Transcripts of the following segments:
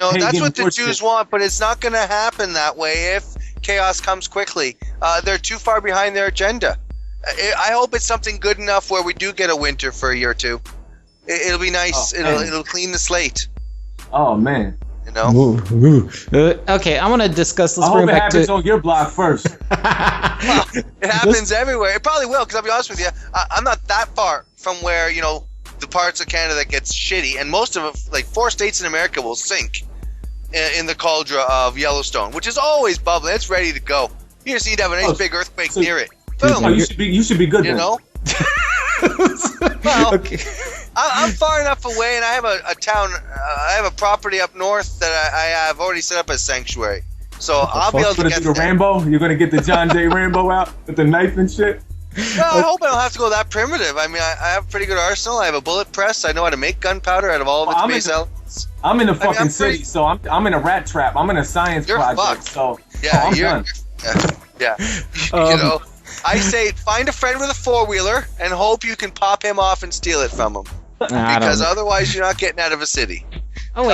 No, pagan that's what the worship. Jews want, but it's not going to happen that way if chaos comes quickly. They're too far behind their agenda. I hope it's something good enough where we do get a winter for a year or two. It'll be nice. It'll clean the slate. Oh man. You know. Okay, I want to discuss. Let's I bring hope it back happens to. on your block first. Well, it happens everywhere. It probably will, because I'll be honest with you, I'm not that far from where, you know, the parts of Canada that gets shitty, and most of it, like 4 states in America, will sink in the cauldron of Yellowstone, which is always bubbling. It's ready to go. You just need to have a nice big earthquake near it. Boom. Oh, you should be good. You then. know. Well, Okay. I'm far enough away, and I have a town. I have a property up north that I have already set up as sanctuary. So I'll be able to get the Rambo. You're gonna get the John J. Rambo out with the knife and shit. Well, I hope I don't have to go that primitive. I mean, I have a pretty good arsenal. I have a bullet press. I know how to make gunpowder out of all of its base elements. I'm in the fucking city, so I'm in a rat trap. I'm in a science project. Fucked. So Yeah, I'm done. Yeah. You know, I say find a friend with a 4-wheeler and hope you can pop him off and steal it from him. Because otherwise, you're not getting out of a city. Oh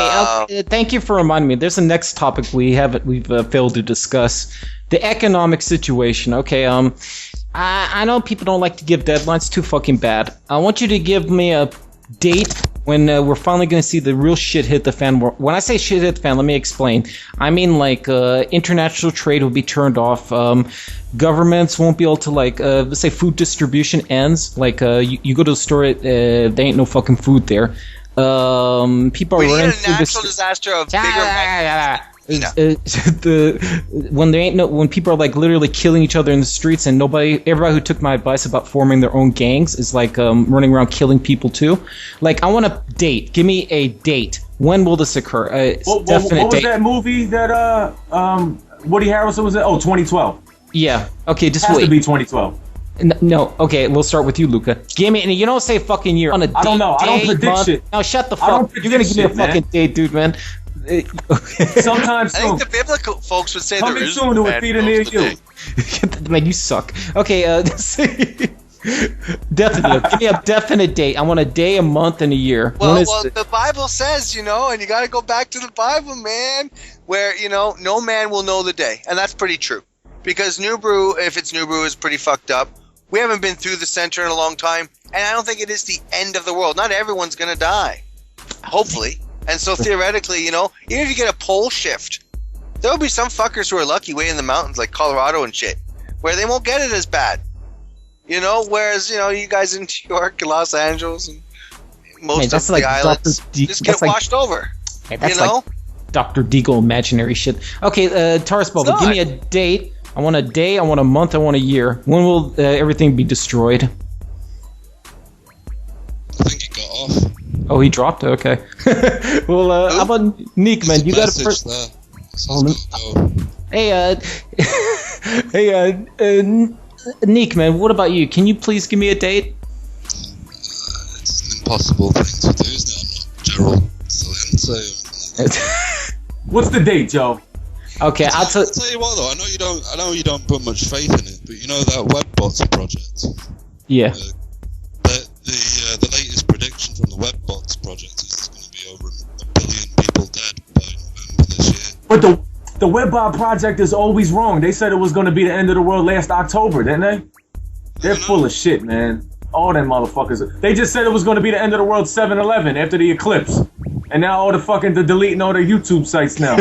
wait, thank you for reminding me. There's the next topic we've failed to discuss: the economic situation. Okay, I know people don't like to give deadlines. Too fucking bad. I want you to give me a date when we're finally going to see the real shit hit the fan. When I say shit hit the fan, let me explain. I mean, like, international trade will be turned off. Governments won't be able to, like, let's say food distribution ends. Like, you go to the store, there ain't no fucking food there. People We are need a running through natural disaster of bigger... when people are like literally killing each other in the streets, and everybody who took my advice about forming their own gangs is like running around killing people too. Like, I want a date. Give me a date. When will this occur? What was that movie that Woody Harrelson was in? Oh, 2012. Yeah. Okay, just Has wait. to be 2012. No. Okay, we'll start with you, Luca. Give me, and you don't say fucking year. On a date, I don't know. I don't predict month. shit. No, shut the I don't fuck. You're gonna give me a predict shit, fucking date, dude, man. Sometimes I think the biblical folks would say there coming is soon to a theater near you. Man, you suck. Okay, definitely. Give me a definite date. I want a day, a month, and a year. Well, the Bible says, you know, and you got to go back to the Bible, man, where, you know, no man will know the day. And that's pretty true. Because New Brew, if it's New Brew, is pretty fucked up. We haven't been through the center in a long time, and I don't think it is the end of the world. Not everyone's going to die. Hopefully. And so theoretically, you know, even if you get a pole shift, there'll be some fuckers who are lucky way in the mountains like Colorado and shit, where they won't get it as bad. You know, whereas, you know, you guys in New York and Los Angeles and most of the islands just get washed over. Hey, that's you know? like Dr. Deagle imaginary shit. Okay, Taras Bulba, give me a date. I want a day, I want a month, I want a year. When will everything be destroyed? I think he got off. Oh, he dropped? Okay. Well, how about Neek, man? You got a first. Hey, Neek, man, what about you? Can you please give me a date? It's an impossible thing to do, isn't it? I'm not Gerald Salento. What's the date, Joe? Okay, I'll tell you what though. I know you don't put much faith in it, but you know that WebBots project. Yeah. The latest prediction from the WebBots project is there's going to be over 1 billion people dead by November this year. But the WebBot project is always wrong. They said it was going to be the end of the world last October, didn't they? They're full of shit, man. All them motherfuckers. They just said it was going to be the end of the world 7/11 after the eclipse. And now all the fucking deleting all their YouTube sites now.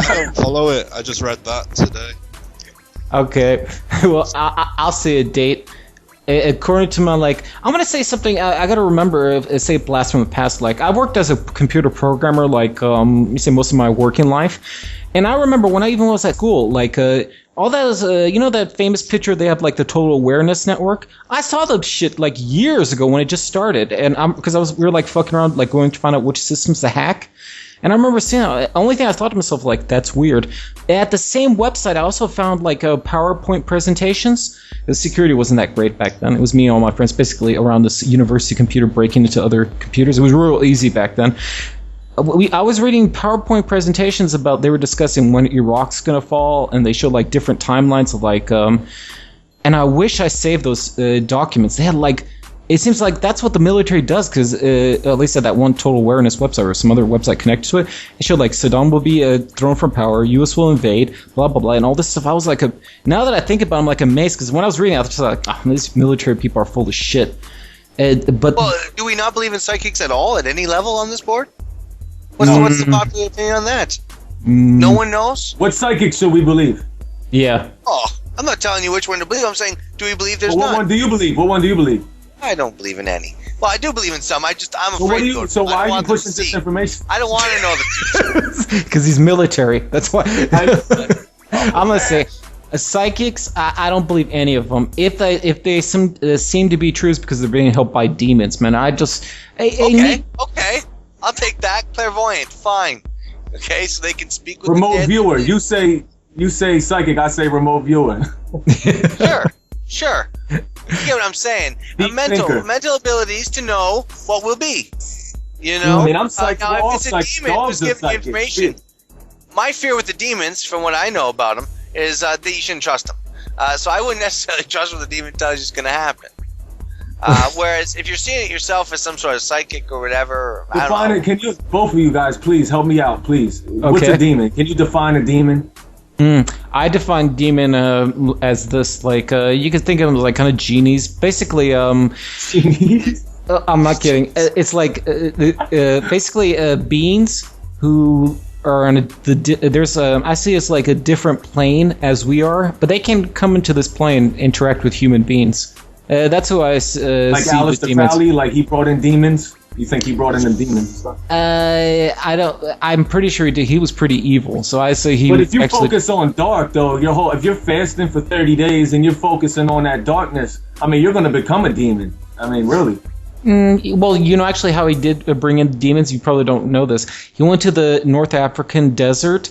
I don't follow it. I just read that today. Okay. Well, I'll say a date. According to my, like, I'm going to say something, I got to remember, say blast from the past, like, I worked as a computer programmer, like, you say most of my working life, and I remember when I even was at school, like, all that is, you know that famous picture they have, like, the Total Awareness Network? I saw the shit, like, years ago when it just started, and because we were, like, fucking around, like, going to find out which systems to hack. And I remember seeing it. The only thing I thought to myself, like, that's weird. At the same website, I also found, like, PowerPoint presentations. The security wasn't that great back then. It was me and all my friends basically around this university computer breaking into other computers. It was real easy back then. I was reading PowerPoint presentations about, they were discussing when Iraq's going to fall, and they showed, like, different timelines of, like, and I wish I saved those documents. They had, like, it seems like that's what the military does, because at least at that one Total Awareness website or some other website connected to it, it showed like Saddam will be thrown from power, U.S. will invade, blah, blah, blah, and all this stuff. I was like, now that I think about it, I'm like amazed, because when I was reading it, I was just like, these military people are full of shit. But well, do we not believe in psychics at all at any level on this board? What's the popular opinion on that? No one knows? What psychic should we believe? Yeah. Oh, I'm not telling you which one to believe. I'm saying, do we believe there's What none? one do you believe? What one do you believe? I don't believe in any. Well, I do believe in some. I'm afraid. So why are you pushing this information? I don't want to know the future. Because he's military. That's why. I'm going to say, psychics, I don't believe any of them. If they seem to be true, it's because they're being helped by demons, man. Okay. I'll take that. Clairvoyant. Fine. Okay, so they can speak with remote the dead. viewer. You say psychic. I say remote viewer. Sure. You get what I'm saying? Mental abilities to know what will be. You know? I mean, I'm psychic. Now, if it's a demon who's giving you information, my fear with the demons, from what I know about them, is that you shouldn't trust them. So I wouldn't necessarily trust what the demon tells you is going to happen. Whereas if you're seeing it yourself as some sort of psychic or whatever, I don't know. Can you, both of you guys, please help me out, please? Okay. What's a demon? Can you define a demon? I define demon as this, like, you can think of them as like kind of genies. Basically, Genies? I'm not kidding. It's like basically beings who are on I see it's like a different plane as we are, but they can come into this plane, interact with human beings. That's who I see. Like Aleister Crowley, like he brought in demons. You think he brought in the demons? I don't. I'm pretty sure he did. He was pretty evil, so I say he. But if you focus on dark, though, if you're fasting for 30 days and you're focusing on that darkness, I mean, you're going to become a demon. I mean, really. Well, you know, actually, how he did bring in demons. You probably don't know this. He went to the North African desert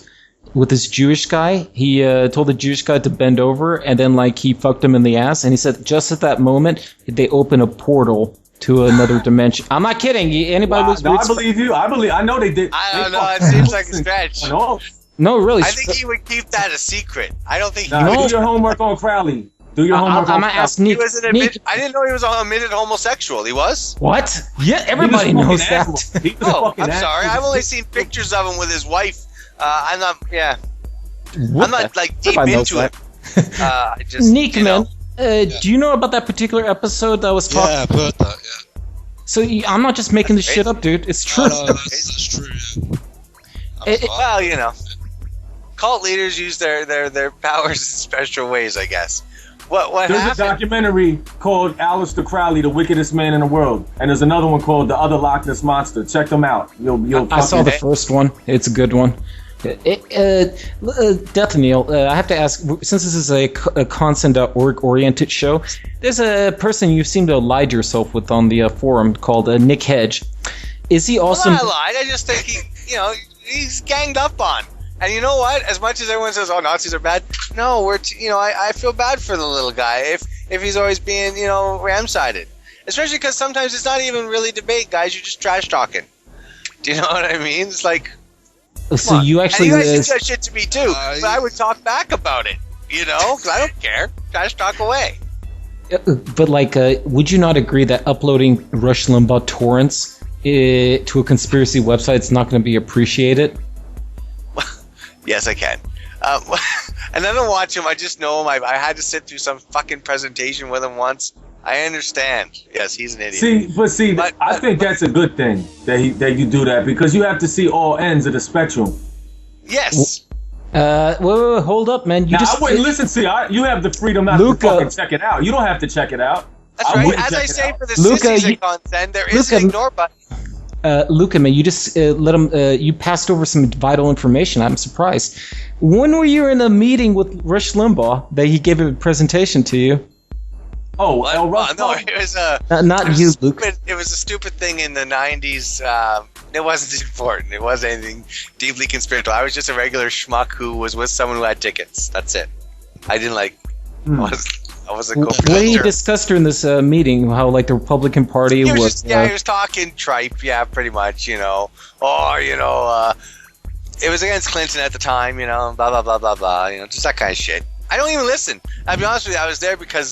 with this Jewish guy. He told the Jewish guy to bend over, and then like he fucked him in the ass. And he said, just at that moment, they open a portal to another dimension. I'm not kidding. Anybody looks weird? I believe you. I know they did. I don't know. It seems like a stretch. No, really. I think he would keep that a secret. I don't think he would. would. Do your homework on Crowley. Do your homework on Crowley. Ask Nick. I didn't know he was an admitted homosexual. He was? What? Yeah, everybody knows that. I'm sorry. I've only seen pictures of him with his wife. I'm not like deep into it. I just, Nick, man. Do you know about that particular episode that was talking? Yeah, I've heard that, yeah. So I'm not just making this shit up, dude. It's true. No, that's true, yeah. Well, you know, cult leaders use their powers in special ways, I guess. What There's happened? a documentary called Aleister Crowley, the wickedest man in the world, and there's another one called The Other Loch Ness Monster. Check them out. I saw the first one. It's a good one. Deathanyl, I have to ask, since this is a ConCen.org oriented show, there's a person you seem to allied yourself with on the forum called Nick Hedge. Is he also? Well, I lied. I just think he's ganged up on. And you know what? As much as everyone says, "Oh, Nazis are bad," no, I feel bad for the little guy if he's always being ram-sided. Especially because sometimes it's not even really debate, guys. You're just trash talking. Do you know what I mean? It's like. So you actually. And you guys do that shit to me too, but I would talk back about it. Because I don't care. Trash talk away. But would you not agree that uploading Rush Limbaugh torrents to a conspiracy website is not going to be appreciated? Yes, I can. And I don't watch him. I just know him. I had to sit through some fucking presentation with him once. I understand. Yes, he's an idiot. I think that's a good thing that you do that, because you have to see all ends of the spectrum. Yes. Well, hold up, man. You you have the freedom not to fucking check it out. You don't have to check it out. That's right. As I say for the sissies at ConCen, there is an ignore button. Luca, man, you just let him. You passed over some vital information. I'm surprised. When were you in a meeting with Rush Limbaugh that he gave a presentation to you? Oh, no, it was not you, Luke. It was a stupid thing in the 90s. It wasn't important. It wasn't anything deeply conspiratorial. I was just a regular schmuck who was with someone who had tickets. That's it. I didn't I wasn't What did he discuss during this meeting? How the Republican Party he was he was talking tripe. Yeah, pretty much. It was against Clinton at the time. Blah blah blah blah blah. Just that kind of shit. I don't even listen. I'll be honest with you. I was there because